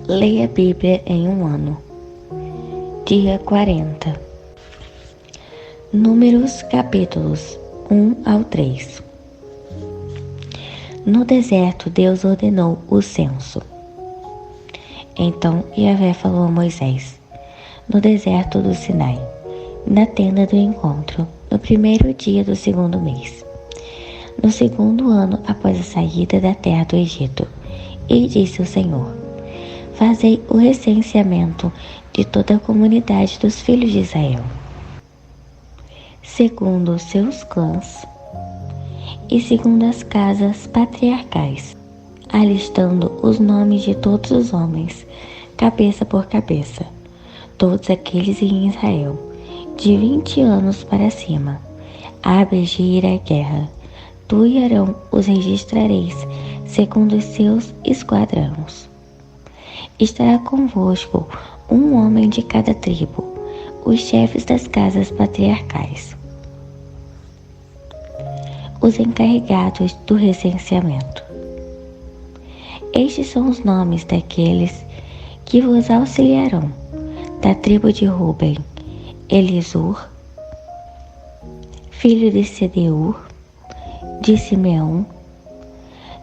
Leia a Bíblia em um ano. Dia 40. Números capítulos 1 ao 3. No deserto, Deus ordenou o censo. Então Yahvé falou a Moisés, no deserto do Sinai, na tenda do encontro, no primeiro dia do segundo mês, no segundo ano após a saída da terra do Egito. E disse o Senhor: Fazei o recenseamento de toda a comunidade dos filhos de Israel, segundo os seus clãs e segundo as casas patriarcais, alistando os nomes de todos os homens, cabeça por cabeça, todos aqueles em Israel, de 20 anos para cima, hábeis de ir à guerra. Tu e Arão os registrareis, segundo os seus esquadrões. Estará convosco um homem de cada tribo, os chefes das casas patriarcais, os encarregados do recenseamento. Estes são os nomes daqueles que vos auxiliarão: da tribo de Ruben, Elisur, filho de Sedeur; de Simeão,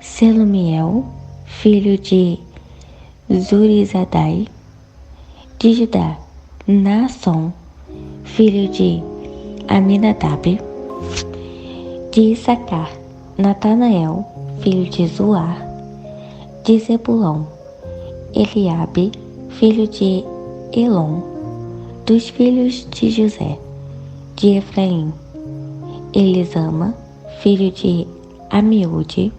Selumiel, filho de Zurizadai; de Judá, Naasson, filho de Aminadab; de Issacar, Natanael, filho de Zuar; de Zebulão, Eliabe, filho de Elon; dos filhos de José, de Efraim, Elisama, filho de Amiúde;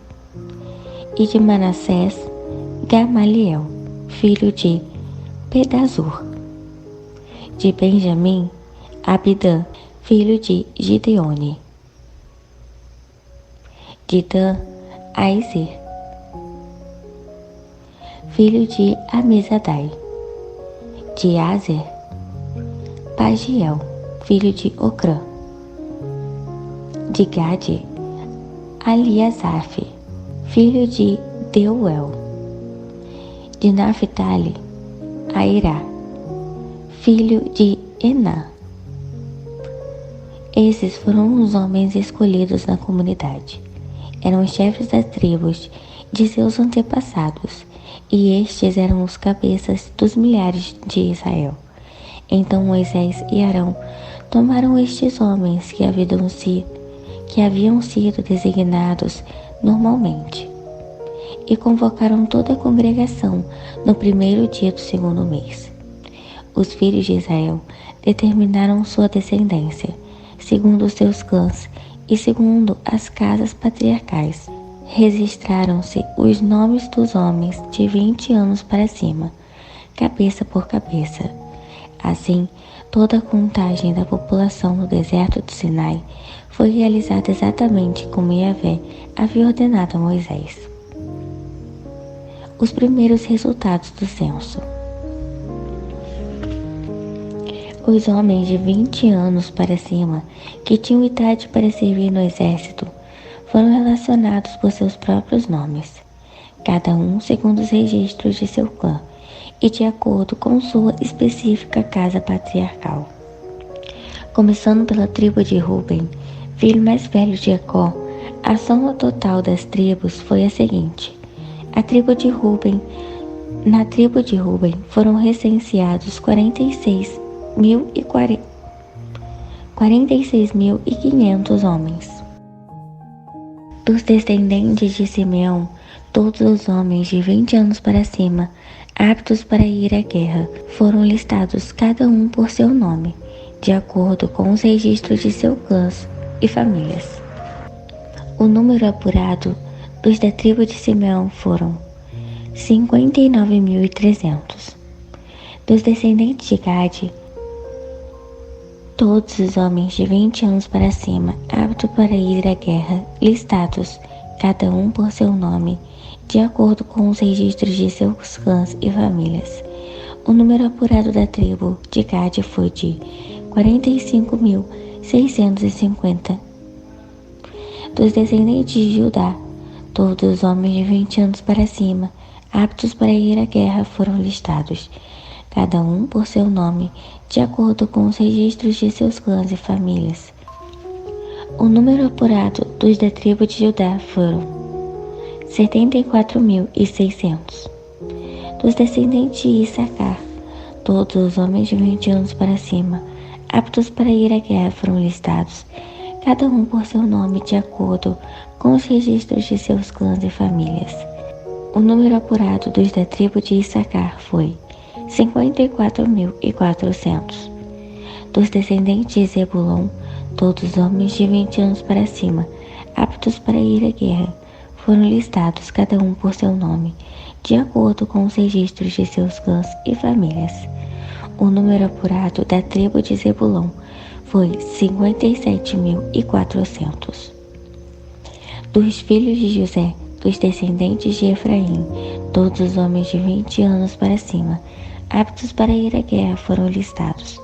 e de Manassés, Gamaliel, filho de Pedazur; de Benjamim, Abidã, filho de Gideone; de Dan, Aizer, filho de Amizadai; de Azer, Pagiel, filho de Ocrã; de Gade, Aliasaf, filho de Deuel; de Naphtali, Airá, filho de Enã. Esses foram os homens escolhidos na comunidade. Eram os chefes das tribos de seus antepassados, e estes eram os cabeças dos milhares de Israel. Então Moisés e Arão tomaram estes homens que haviam sido designados normalmente, e convocaram toda a congregação no primeiro dia do segundo mês. Os filhos de Israel determinaram sua descendência, segundo os seus clãs e segundo as casas patriarcais. Registraram-se os nomes dos homens de 20 anos para cima, cabeça por cabeça. Assim, toda a contagem da população no deserto do Sinai foi realizada exatamente como Yahvé havia ordenado a Moisés. Os primeiros resultados do censo. Os homens de 20 anos para cima, que tinham idade para servir no exército, foram relacionados por seus próprios nomes, cada um segundo os registros de seu clã e de acordo com sua específica casa patriarcal. Começando pela tribo de Ruben, filho mais velho de Jacó, a soma total das tribos foi a seguinte: na tribo de Ruben foram recenseados 46.500 homens. Dos descendentes de Simeão, todos os homens de 20 anos para cima, aptos para ir à guerra, foram listados cada um por seu nome, de acordo com os registros de seus clãs e famílias. O número apurado dos da tribo de Simeão foram 59.300. Dos descendentes de Gade, todos os homens de 20 anos para cima, aptos para ir à guerra, listados, cada um por seu nome, de acordo com os registros de seus clãs e famílias. O número apurado da tribo de Gade foi de 45.650. Dos descendentes de Judá, todos os homens de 20 anos para cima, aptos para ir à guerra, foram listados, cada um por seu nome, de acordo com os registros de seus clãs e famílias. O número apurado dos da tribo de Judá foram 74.600. Dos descendentes de Issacar, todos os homens de 20 anos para cima, aptos para ir à guerra, foram listados, cada um por seu nome, de acordo com os registros de seus clãs e famílias. O número apurado dos da tribo de Issacar foi 54.400. Dos descendentes de Zebulon, todos os homens de 20 anos para cima, aptos para ir à guerra, foram listados, cada um por seu nome, de acordo com os registros de seus clãs e famílias. O número apurado da tribo de Zebulon foi 57.400. Dos filhos de José, dos descendentes de Efraim, todos os homens de 20 anos para cima, aptos para ir à guerra, foram listados,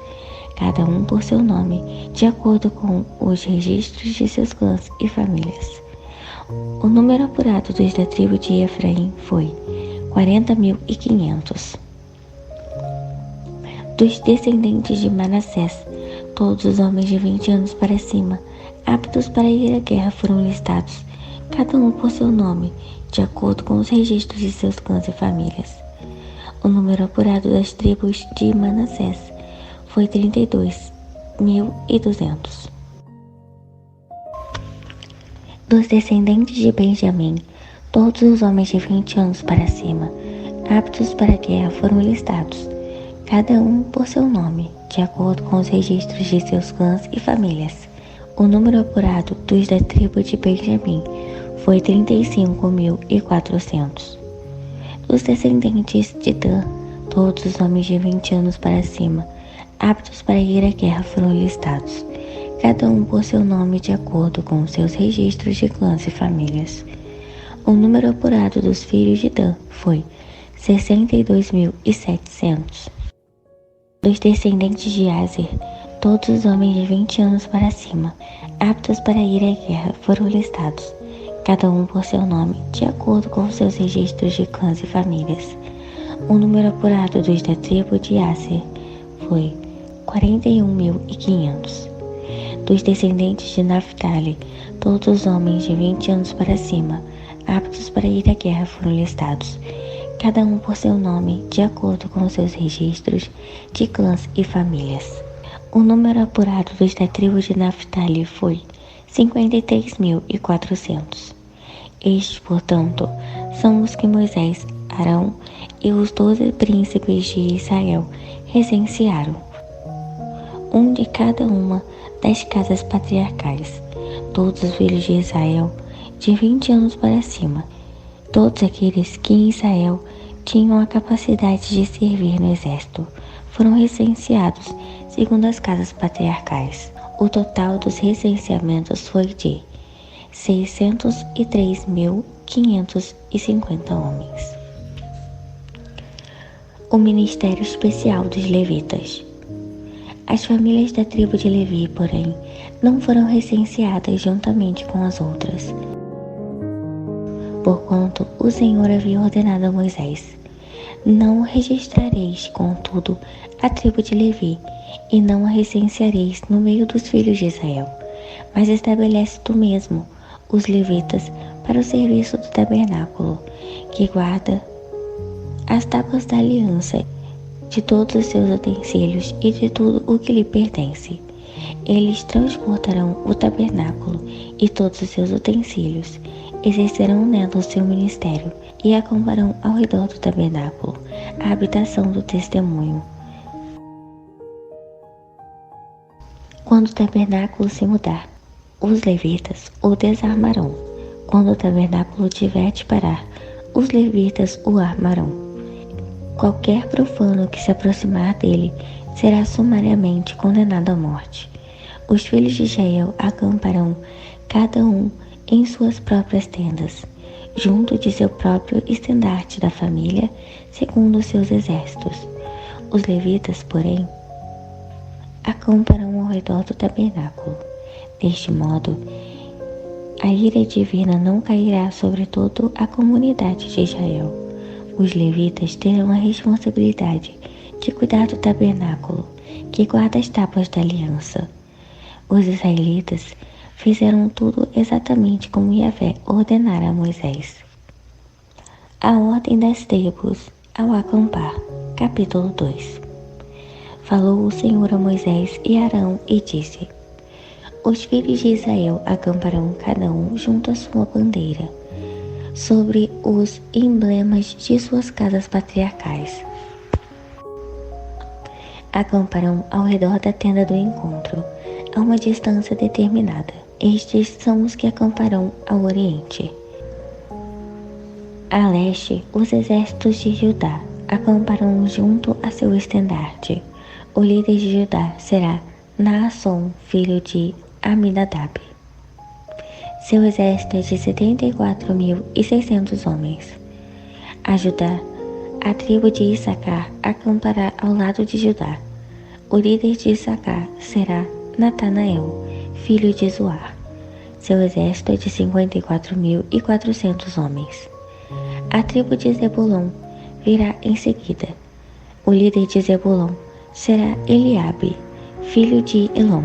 cada um por seu nome, de acordo com os registros de seus clãs e famílias. O número apurado dos da tribo de Efraim foi 40.500. Dos descendentes de Manassés, todos os homens de 20 anos para cima, aptos para ir à guerra, foram listados, cada um por seu nome, de acordo com os registros de seus clãs e famílias. O número apurado das tribos de Manassés foi 32.200. Dos descendentes de Benjamim, todos os homens de 20 anos para cima, aptos para a guerra, foram listados, cada um por seu nome, de acordo com os registros de seus clãs e famílias. O número apurado dos da tribo de Benjamim foi 35.400. Dos descendentes de Dan, todos os homens de 20 anos para cima, aptos para ir à guerra, foram listados, cada um por seu nome, de acordo com seus registros de clãs e famílias. O número apurado dos filhos de Dan foi 62.700. Dos descendentes de Aser, todos os homens de 20 anos para cima, aptos para ir à guerra, foram listados, cada um por seu nome, de acordo com seus registros de clãs e famílias. O número apurado dos da tribo de Aser foi 41.500. Dos descendentes de Naphtali, todos os homens de 20 anos para cima, aptos para ir à guerra, foram listados, cada um por seu nome, de acordo com seus registros de clãs e famílias. O número apurado dos da tribo de Naphtali foi 53.400. Estes, portanto, são os que Moisés, Arão e os 12 príncipes de Israel recensearam, um de cada uma das casas patriarcais, todos os filhos de Israel de 20 anos para cima, todos aqueles que em Israel tinham a capacidade de servir no exército, foram recenseados segundo as casas patriarcais. O total dos recenseamentos foi de 603.550 homens. O ministério especial dos levitas. As famílias da tribo de Levi, porém, não foram recenseadas juntamente com as outras, porquanto o Senhor havia ordenado a Moisés: não registrareis, contudo, a tribo de Levi, e não a recenseareis no meio dos filhos de Israel, mas estabelece tu mesmo os levitas para o serviço do tabernáculo, que guarda as tábuas da aliança, de todos os seus utensílios e de tudo o que lhe pertence. Eles transportarão o tabernáculo e todos os seus utensílios, exercerão nela o seu ministério e acamparão ao redor do tabernáculo, a habitação do testemunho. Quando o tabernáculo se mudar, os levitas o desarmarão. Quando o tabernáculo tiver de parar, os levitas o armarão. Qualquer profano que se aproximar dele será sumariamente condenado à morte. Os filhos de Israel acamparão, cada um em suas próprias tendas, junto de seu próprio estandarte da família, segundo os seus exércitos. Os levitas, porém, acamparão ao redor do tabernáculo. Deste modo, a ira divina não cairá sobre toda a comunidade de Israel. Os levitas terão a responsabilidade de cuidar do tabernáculo, que guarda as tábuas da aliança. Os israelitas fizeram tudo exatamente como Yahvé ordenara a Moisés. A ordem das tribos ao acampar. Capítulo 2. Falou o Senhor a Moisés e Arão e disse: Os filhos de Israel acamparão cada um junto à sua bandeira, sobre os emblemas de suas casas patriarcais. Acamparão ao redor da tenda do encontro, a uma distância determinada. Estes são os que acamparão ao oriente. A leste, os exércitos de Judá acamparão junto a seu estandarte. O líder de Judá será Naasson, filho de Aminadab. Seu exército é de 74.600 homens. A Judá, a tribo de Issacar acampará ao lado de Judá. O líder de Issacar será Natanael, filho de Zoar. Seu exército é de 54.400 homens. A tribo de Zebulon virá em seguida. O líder de Zebulon será Eliabe, filho de Elon.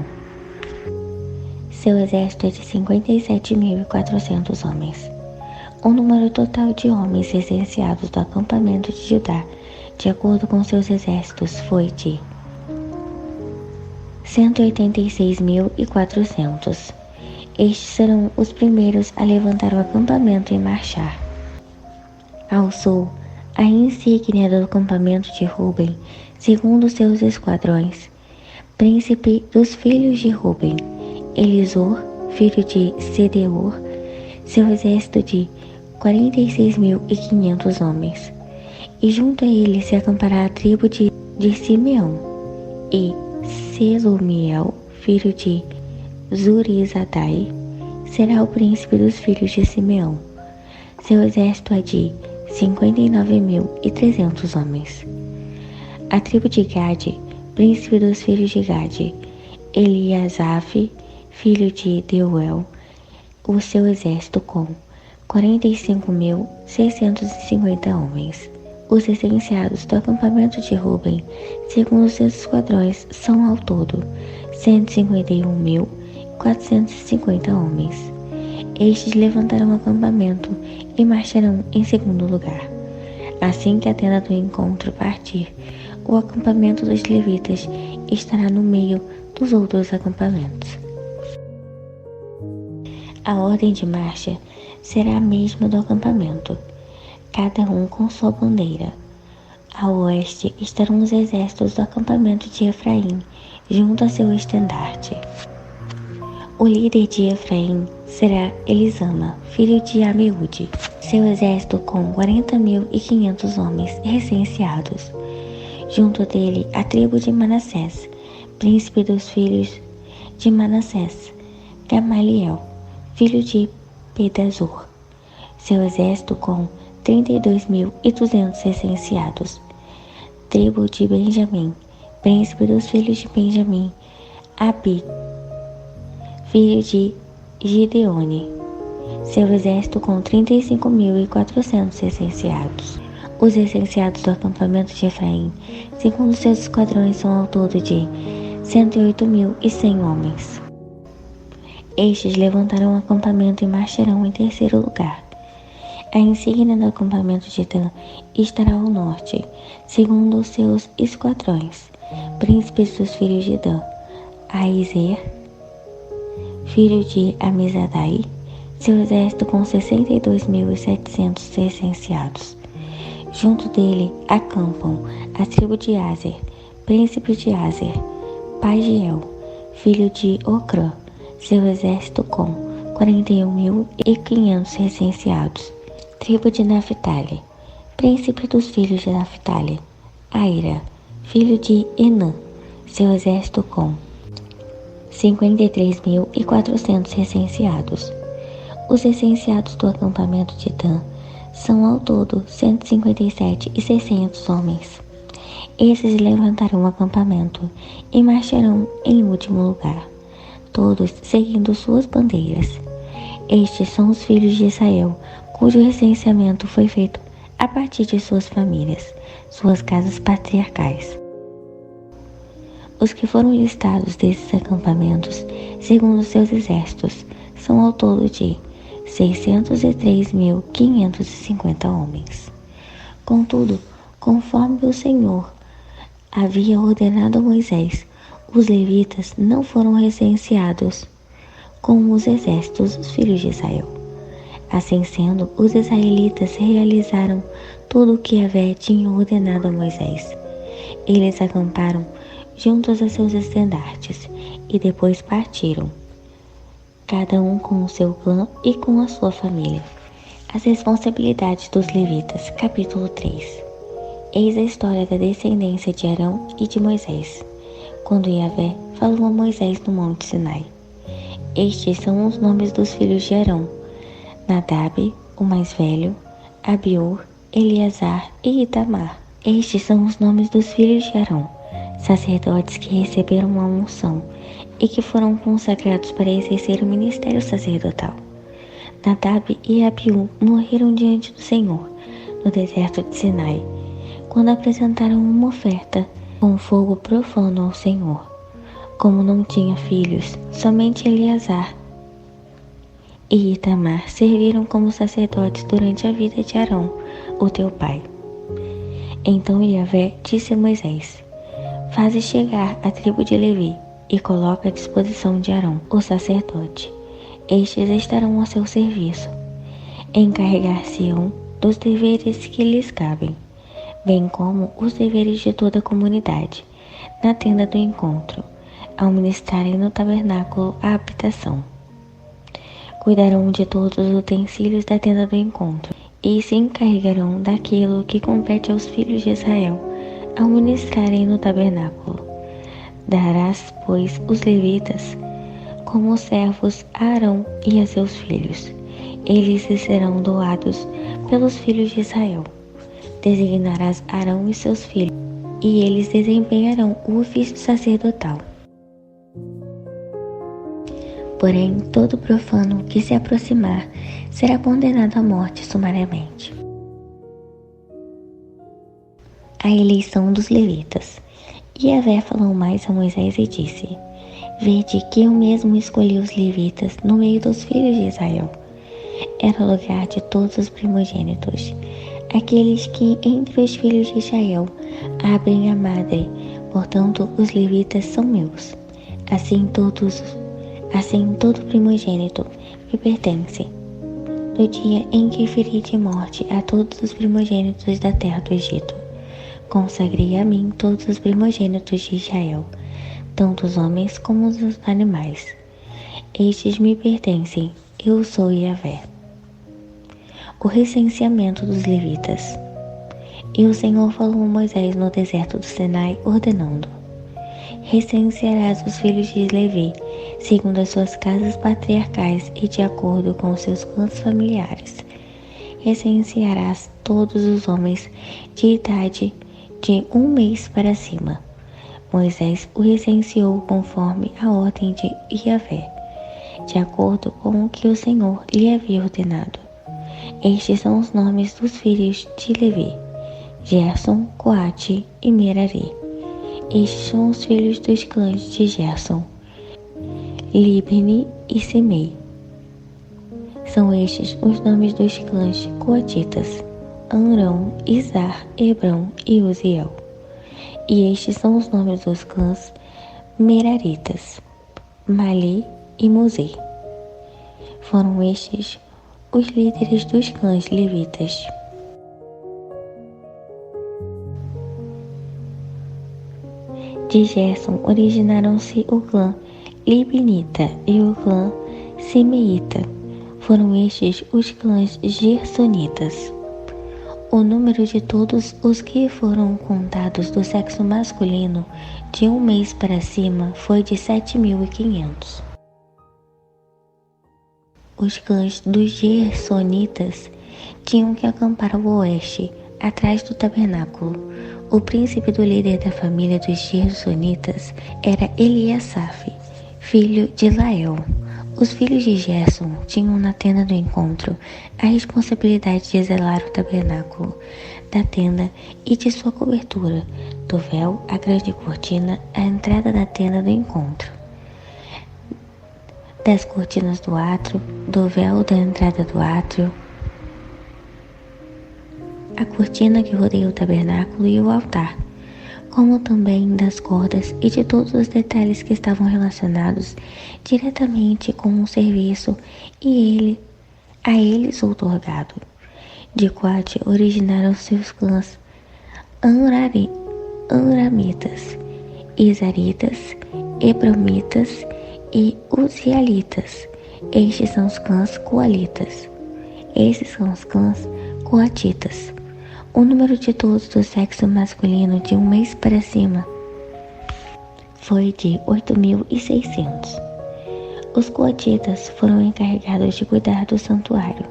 Seu exército é de 57.400 homens. O número total de homens recenseados do acampamento de Judá, de acordo com seus exércitos, foi de 186.400. Estes serão os primeiros a levantar o acampamento e marchar. Ao sul, a insígnia do acampamento de Ruben, segundo seus esquadrões, príncipe dos filhos de Ruben, Elisur, filho de Sedeur, seu exército de 46.500 homens. E junto a ele se acampará a tribo de Simeão, e Selumiel, filho de Zurizadai, será o príncipe dos filhos de Simeão. Seu exército é de 59.300 homens. A tribo de Gade, príncipe dos filhos de Gade, Eliasaf, filho de Deuel, o seu exército com 45.650 homens. Os essenciados do acampamento de Ruben, segundo seus esquadrões, são ao todo 151.450 homens. Estes levantarão o acampamento e marcharão em segundo lugar. Assim que a tenda do encontro partir, o acampamento dos levitas estará no meio dos outros acampamentos. A ordem de marcha será a mesma do acampamento, cada um com sua bandeira. Ao oeste estarão os exércitos do acampamento de Efraim, junto a seu estandarte. O líder de Efraim será Elisama, filho de Amiúde, seu exército com 40.500 homens recenseados. Junto dele a tribo de Manassés, príncipe dos filhos de Manassés, Gamaliel, filho de Pedazur, seu exército com 32.200 recenseados. Tribo de Benjamim, príncipe dos filhos de Benjamim, Abi, filho de Gideone, seu exército com 35.400 recenseados. Os recenseados do acampamento de Efraim, segundo seus esquadrões, são ao todo de 108.100 homens. Estes levantarão o acampamento e marcharão em terceiro lugar. A insígnia do acampamento de Dan estará ao norte, segundo os seus esquadrões, príncipes dos filhos de Dan, Aizer, filho de Amizadai, seu exército com 62.700 recenseados. Junto dele acampam a tribo de Aser, príncipe de Aser, Pagiel, filho de Ocrã, seu exército com 41.500 recenseados. Tribo de Naphtali, príncipe dos filhos de Naphtali, Aira, filho de Enã, seu exército com 53.400 recenseados. Os recenseados do acampamento de Dan são ao todo 157.600 homens. Esses levantarão o acampamento e marcharão em último lugar, todos seguindo suas bandeiras. Estes são os filhos de Israel, cujo recenseamento foi feito a partir de suas famílias, suas casas patriarcais. Os que foram listados desses acampamentos, segundo seus exércitos, são ao todo de 603.550 homens. Contudo, conforme o Senhor havia ordenado a Moisés, os levitas não foram recenseados com os exércitos dos filhos de Israel. Assim sendo, os israelitas realizaram tudo o que Yahvé tinha ordenado a Moisés. Eles acamparam juntos a seus estendartes e depois partiram, cada um com o seu clã e com a sua família. As responsabilidades dos levitas, capítulo 3. Eis a história da descendência de Arão e de Moisés, quando Yahvé falou a Moisés no Monte Sinai. Estes são os nomes dos filhos de Arão: Nadab, o mais velho, Abiú, Eleazar e Itamar. Estes são os nomes dos filhos de Arão, sacerdotes que receberam a unção e que foram consagrados para exercer o ministério sacerdotal. Nadab e Abiú morreram diante do Senhor, no deserto de Sinai, quando apresentaram uma oferta com fogo profano ao Senhor. Como não tinha filhos, somente Eleazar e Itamar serviram como sacerdotes durante a vida de Arão, o teu pai. Então Yahvé disse a Moisés: Faze chegar a tribo de Levi e coloca à disposição de Arão, o sacerdote. Estes estarão ao seu serviço. Encarregar-se-ão dos deveres que lhes cabem, bem como os deveres de toda a comunidade, na tenda do encontro, ao ministrarem no tabernáculo a habitação. Cuidarão de todos os utensílios da tenda do encontro, e se encarregarão daquilo que compete aos filhos de Israel, ao ministrarem no tabernáculo. Darás, pois, os levitas como servos a Arão e a seus filhos. Eles lhes serão doados pelos filhos de Israel. Designarás Arão e seus filhos, e eles desempenharão o ofício sacerdotal. Porém, todo profano que se aproximar será condenado à morte sumariamente. A eleição dos levitas. Yahvé falou mais a Moisés e disse: Vede que eu mesmo escolhi os levitas no meio dos filhos de Israel. Era o lugar de todos os primogênitos, aqueles que entre os filhos de Israel abrem a madre, portanto os levitas são meus. Assim todo primogênito me pertence. No dia em que feri de morte a todos os primogênitos da terra do Egito, consagrei a mim todos os primogênitos de Israel, tanto os homens como os animais. Estes me pertencem, eu sou Yahvé. O recenseamento dos levitas. E o Senhor falou a Moisés no deserto do Sinai, ordenando: Recensearás os filhos de Levi, segundo as suas casas patriarcais e de acordo com os seus clãs familiares. Recensearás todos os homens de idade de 1 mês para cima. Moisés o recenseou conforme a ordem de Yahvé, de acordo com o que o Senhor lhe havia ordenado. Estes são os nomes dos filhos de Levi: Gerson, Coate e Merari. Estes são os filhos dos clãs de Gerson: Libni e Simei. São estes os nomes dos clãs coatitas: Amrão, Izar, Hebrão e Uziel. E estes são os nomes dos clãs meraritas: Mali e Muzi. Foram estes os líderes dos clãs levitas. De Gerson originaram-se o clã Libnita e o clã Simeita. Foram estes os clãs gersonitas. O número de todos os que foram contados do sexo masculino de 1 mês para cima foi de 7.500. Os clãs dos gersonitas tinham que acampar ao oeste, atrás do tabernáculo. O príncipe do líder da família dos gersonitas era Eliasaf, filho de Lael. Os filhos de Gerson tinham na tenda do encontro a responsabilidade de zelar o tabernáculo, da tenda e de sua cobertura, do véu, a grande cortina, a entrada da tenda do encontro, das cortinas do átrio, do véu da entrada do átrio, a cortina que rodeia o tabernáculo e o altar, como também das cordas e de todos os detalhes que estavam relacionados diretamente com o serviço a eles outorgado. De Coate originaram-se os clãs Amramitas, Izaritas, Hebromitas e Uzielitas. Estes são os clãs Coalitas. Esses são os clãs Coatitas. O número de todos do sexo masculino de um mês para cima foi de 8.600. Os coatitas foram encarregados de cuidar do santuário.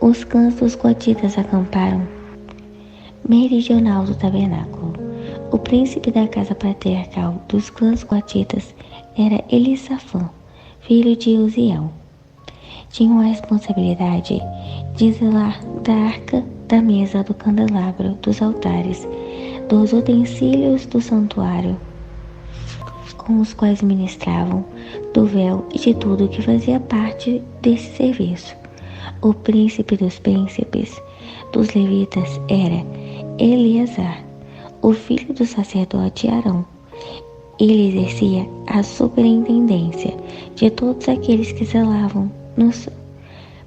Os clãs dos coatitas acamparam meridional do tabernáculo. O príncipe da casa patriarcal dos clãs coatitas era Elisafã, filho de Uziel. Tinham a responsabilidade de zelar da arca, da mesa, do candelabro, dos altares, dos utensílios do santuário, com os quais ministravam, do véu e de tudo que fazia parte desse serviço. O príncipe dos príncipes dos levitas era Eleazar, o filho do sacerdote Arão. Ele exercia a superintendência de todos aqueles que zelavam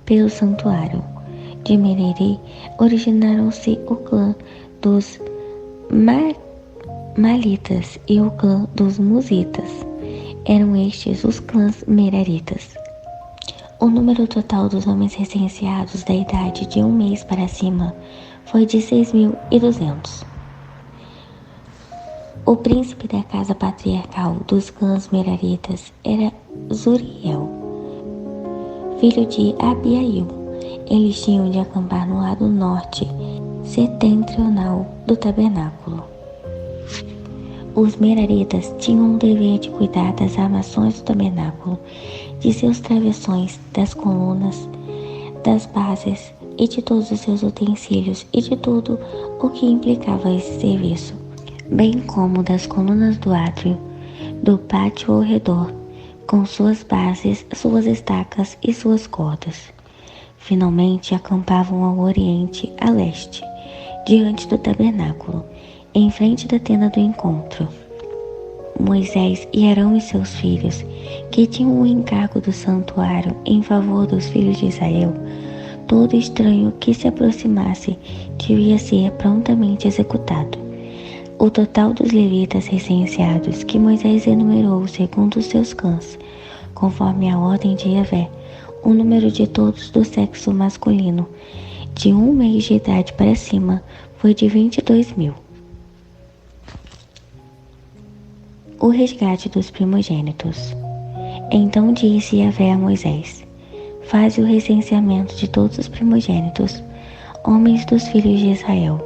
pelo santuário. De Merari originaram-se o clã dos Malitas e o clã dos Musitas. Eram estes os clãs Meraritas. O número total dos homens recenseados da idade de um mês para cima foi de 6.200. O príncipe da casa patriarcal dos clãs Meraritas era Zuriel, filho de Abiail. Eles tinham de acampar no lado norte setentrional do tabernáculo. Os Meraritas tinham o dever de cuidar das armações do tabernáculo, de seus travessões, das colunas, das bases e de todos os seus utensílios e de tudo o que implicava esse serviço, bem como das colunas do átrio, do pátio ao redor, com suas bases, suas estacas e suas cordas. Finalmente acampavam ao oriente, a leste, diante do tabernáculo, em frente da tenda do encontro. Moisés e Arão e seus filhos, que tinham o encargo do santuário em favor dos filhos de Israel, todo estranho que se aproximasse devia ser prontamente executado. O total dos levitas recenseados que Moisés enumerou segundo os seus clãs, conforme a ordem de Yahvé, o número de todos do sexo masculino, de um mês de idade para cima, foi de 22.000. O resgate dos primogênitos. Então disse Yahvé a Moisés: faze o recenseamento de todos os primogênitos, homens dos filhos de Israel,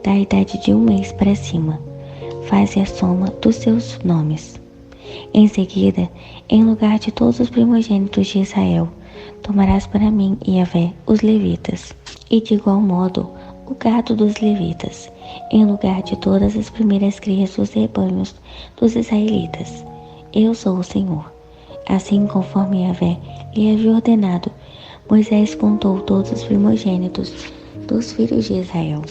da idade de um mês para cima. Faze a soma dos seus nomes. Em seguida, em lugar de todos os primogênitos de Israel, tomarás para mim, Yahvé, os levitas, e de igual modo o gado dos levitas, em lugar de todas as primeiras crias dos rebanhos dos israelitas. Eu sou o Senhor. Assim, conforme Yahvé lhe havia ordenado, Moisés contou todos os primogênitos dos filhos de Israel.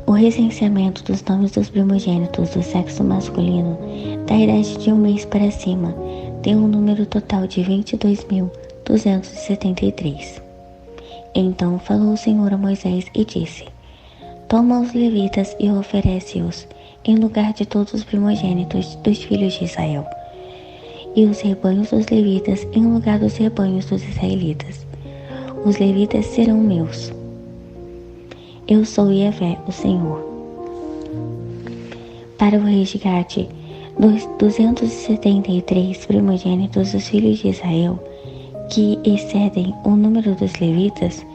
O recenseamento dos nomes dos primogênitos do sexo masculino, da idade de um mês para cima, deu um número total de 22.273. Então falou o Senhor a Moisés e disse: toma os levitas e oferece-os em lugar de todos os primogênitos dos filhos de Israel, e os rebanhos dos levitas em lugar dos rebanhos dos israelitas. Os levitas serão meus. Eu sou Yahvé, o Senhor. Para o resgate dos 273 primogênitos dos filhos de Israel, que excedem o número dos levitas,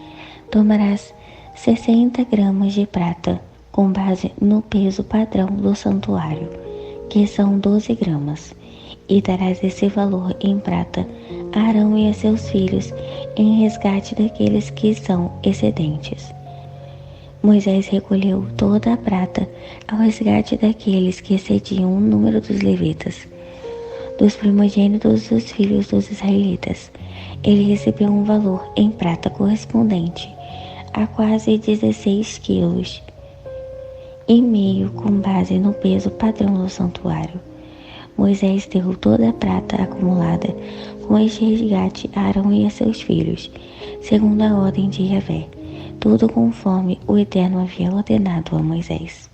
tomarás 60 gramas de prata, com base no peso padrão do santuário, que são 12 gramas, e darás esse valor em prata a Arão e a seus filhos em resgate daqueles que são excedentes. Moisés recolheu toda a prata ao resgate daqueles que excediam o número dos levitas, dos primogênitos dos filhos dos israelitas. Ele recebeu um valor em prata correspondente a quase 16 quilos e meio com base no peso padrão do santuário. Moisés deu toda a prata acumulada com este resgate a Arão e a seus filhos, segundo a ordem de Yahvé, tudo conforme o Eterno havia ordenado a Moisés.